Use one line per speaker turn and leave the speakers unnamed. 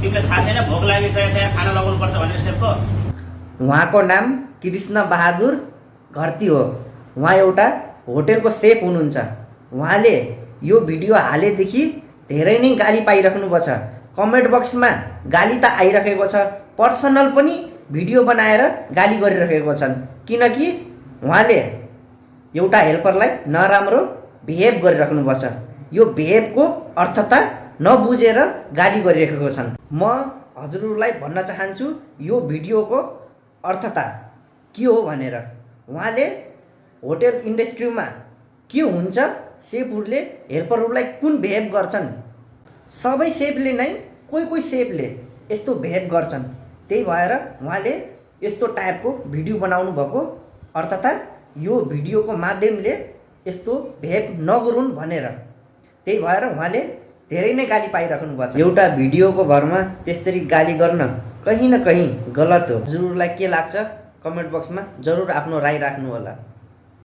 तिमीलाई थाहा छैन भोक लागिसकेछ यहाँ खाना लगाउनु पर्छ भनेर सेफको?
उहाँको नाम कृष्ण बहादुर घरती हो। उहाँ एउटा होटेलको सेफ हुनुहुन्छ। उहाँले यो भिडियो हालेदेखि धेरै नै गाली पाइराख्नु छ। कमेन्ट बक्समा गाली त आइरहेको छ, पर्सनल पनि भिडियो बनाएर गाली गरिरहेको छन्, किनकि उहाँले एउटा हेल्परलाई नराम्रो बिहेभ गरिराख्नु पर्छ। यो बिहेभको अर्थता नबुझेर गाली गरिरहेको छन्। म हजुरहरूलाई भन्न चाहन्छु यो भिडियोको अर्थता के हो भनेर। उहाँले होटेल इन्डस्ट्रीमा के हुन्छ, सेफहरूले हेल्परहरूलाई कुन बिहेभ गर्छन्, सबै सेफले नै कोही सेफले यस्तो बिहेभ गर्छन्। त्यही भएर उहाँले यस्तो टाइपको भिडियो बनाउनु भएको अर्थता यो भिडियोको माध्यमले यस्तो बिहेभ नगरून् भनेर। त्यही भएर उहाँले धेरै नै गाली पाइराख्नु भएको छ। एउटा भिडियोको भरमा त्यसरी गाली गर्न कहीँ न कहीँ गलत हो। हजुरहरूलाई के लाग्छ कमेन्ट बक्समा जरुर आफ्नो राय राख्नु होला।